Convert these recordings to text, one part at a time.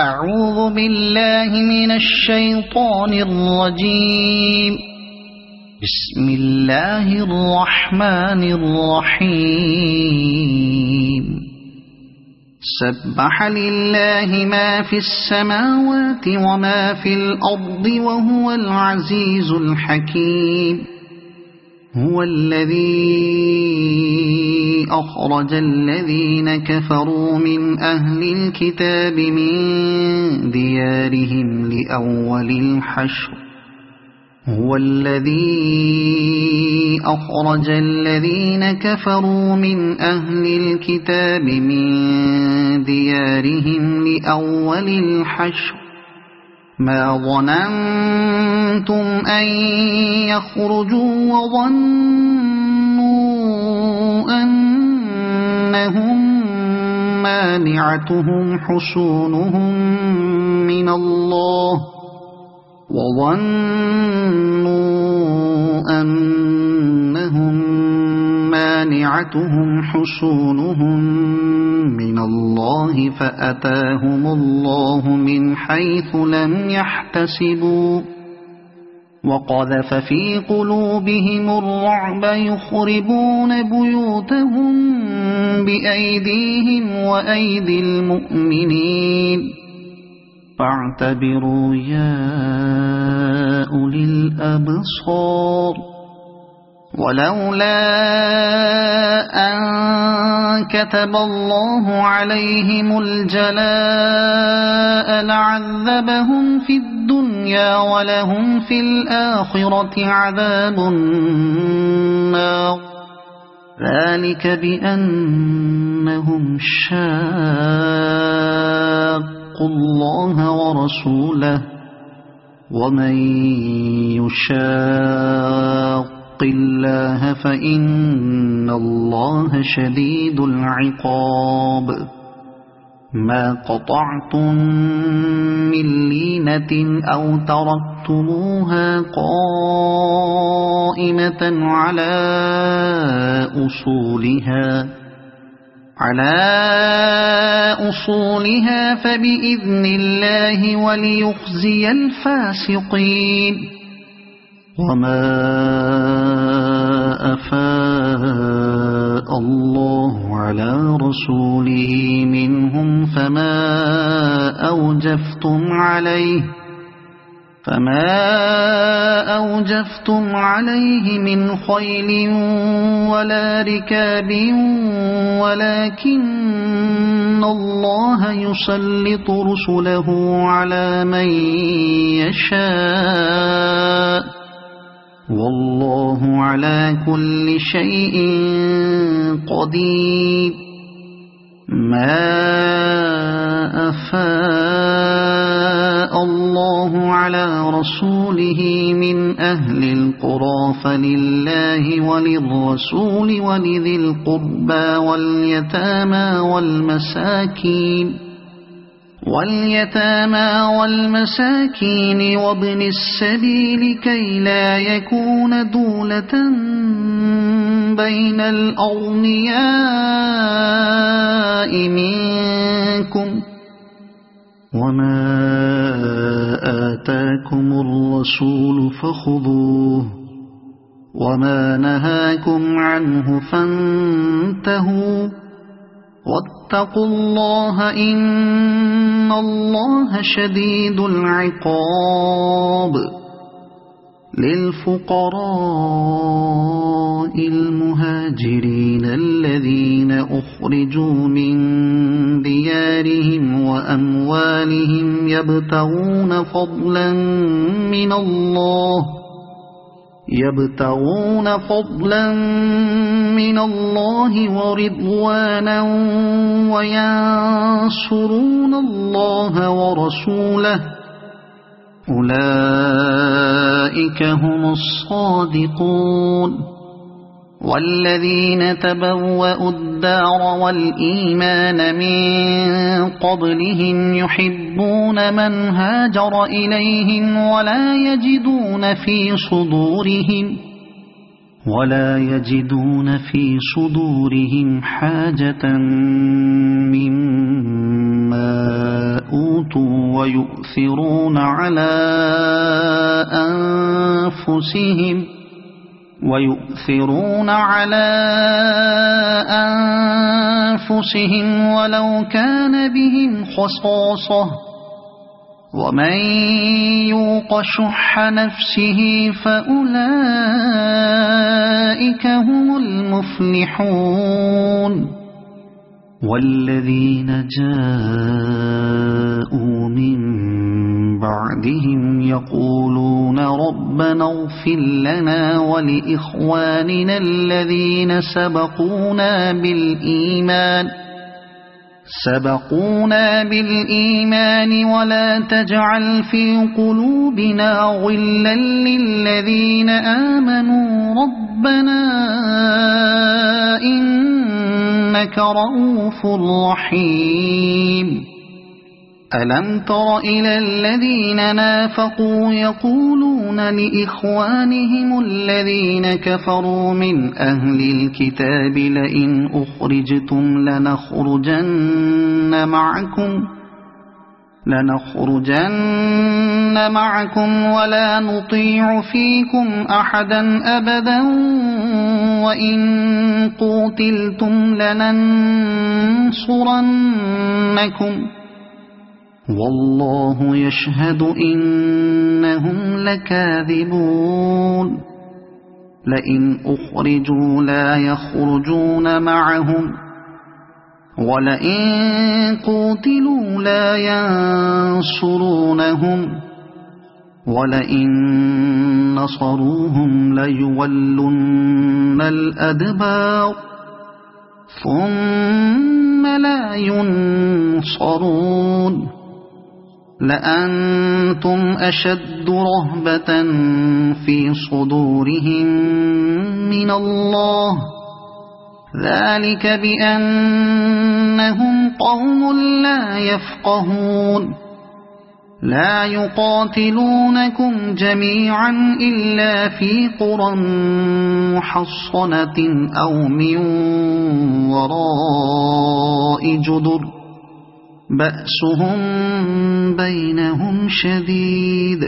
أعوذ بالله من الشيطان الرجيم. بسم الله الرحمن الرحيم. سبح لله ما في السماوات وما في الأرض وهو العزيز الحكيم. هو الذي أخرج الذين كفروا من أهل الكتاب من ديارهم لأول الحشر. هو الذي أخرج الذين كفروا من أهل الكتاب من ديارهم لأول الحشر ما ظننتم أن يخرجوا وظنوا أنهم مانعتهم حصونهم من الله فأتاهم الله من حيث لم يحتسبوا وقذف في قلوبهم الرعب يخربون بيوتهم بأيديهم وأيدي المؤمنين فاعتبروا يا أولي الأبصار. ولولا أن كتب الله عليهم الجلاء لعذبهم في الدنيا ولهم في الآخرة عذاب النار. ذلك بأنهم شاقوا الله ورسوله ومن يشاق الله فإن الله شديد العقاب. ما قطعتم من لينة أو تركتموها قائمة على أصولها فبإذن الله وليخزي الفاسقين. وما أفاء الله على رسوله منهم فما أوجفتم عليه من خيل ولا ركاب ولكن الله يسلط رسله على من يشاء والله على كل شيء قدير. ما أفاء الله على رسوله من أهل القرى فلله وللرسول ولذي القربى واليتامى والمساكين وابن السبيل كي لا يكون دولة بين الأغنياء منكم. وما آتاكم الرسول فخذوه وما نهاكم عنه فانتهوا واتقوا الله إن الله شديد العقاب. للفقراء المهاجرين الذين أخرجوا من ديارهم وأموالهم يبتغون فضلا من الله ورضوانا وينصرون الله ورسوله أولئك هم الصادقون. والذين تبوأوا الدار والإيمان من قبلهم يحبون من هاجر إليهم ولا يجدون في صدورهم حاجة مما أوتوا أوتوا ويؤثرون على أنفسهم ولو كان بهم خصاصة ومن يوق شح نفسه فأولئك هم المفلحون والذين جاءوا من بعدهم يقولون ربنا اغفر لنا ولإخواننا الذين سبقونا بالإيمان ولا تجعل في قلوبنا غلا للذين آمنوا ربنا إنك رؤوف رحيم ألم تر إلى الذين نافقوا يقولون لإخوانهم الذين كفروا من أهل الكتاب لئن أخرجتم لنخرجن معكم ولا نطيع فيكم أحدا أبدا وإن قوتلتم لننصرنكم والله يشهد إنهم لكاذبون لئن أخرجوا لا يخرجون معهم ولئن قوتلوا لا ينصرونهم ولئن نصروهم ليولن الأدبار ثم لا ينصرون لأنتم أشد رهبة في صدورهم من الله ذلك بأنهم قوم لا يفقهون لا يقاتلونكم جميعا إلا في قرى محصنة أو من وراء جدر بأسهم بينهم شديد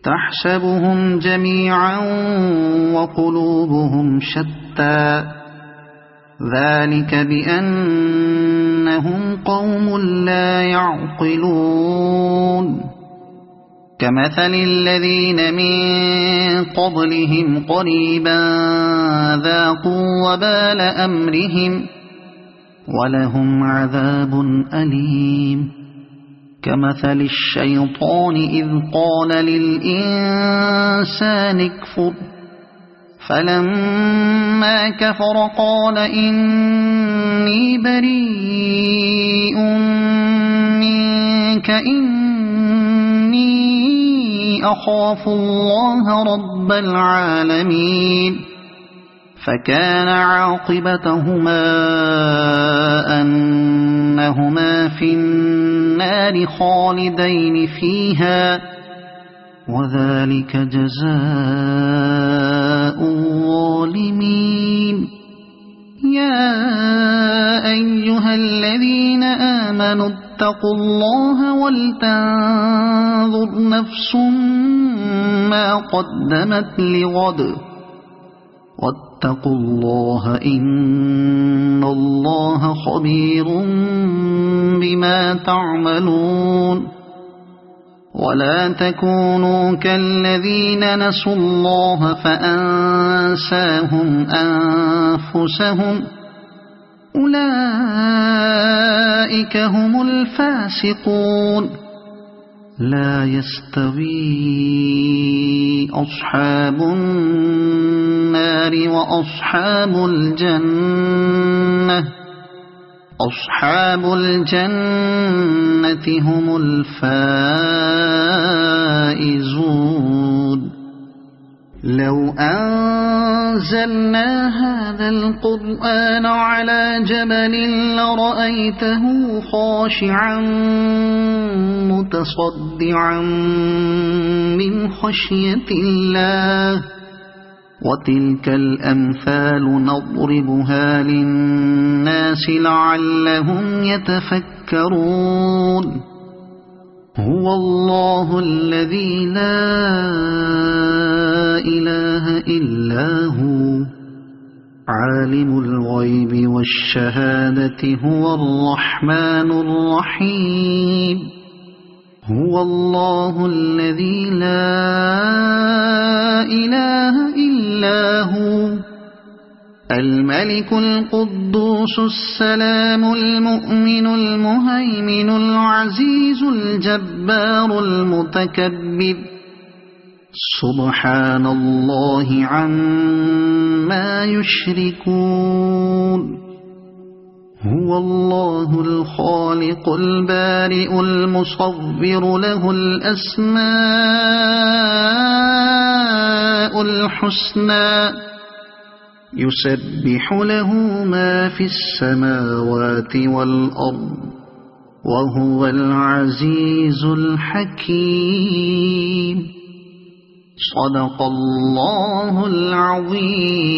تحسبهم جميعا وقلوبهم شتى ذلك بأنهم قوم لا يعقلون كمثل الذين من قبلهم قريبا ذاقوا وبال أمرهم ولهم عذاب أليم كمثل الشيطان إذ قال للإنسان اكفر فلما كفر قال إني بريء منك إني أخاف الله رب العالمين فكان عاقبتهما أنهما في النار خالدين فيها وذلك جزاء الظالمين يا أيها الذين آمنوا اتقوا الله ولتنظر نفس ما قدمت لغد واتقوا الله إن الله خبير بما تعملون ولا تكونوا كالذين نسوا الله فأنساهم أنفسهم أولئك هم الفاسقون لا يستوي أصحاب النار وأصحاب الجنة هم الفائزون لو أنزلنا هذا القرآن على جبل لرأيته خاشعا متصدعا من خشية الله وتلك الأمثال نضربها للناس لعلهم يتفكرون هو الله الذي لا إله إلا هو عالم الغيب والشهادة هو الرحمن الرحيم هو الله الذي لا إله إلا هو الملك القدوس السلام المؤمن المهيمن العزيز الجبار المتكبر سبحان الله عما يشركون هو الله الخالق البارئ المصور له الأسماء الحسنى يسبح له ما في السماوات والأرض وهو العزيز الحكيم صدق الله العظيم.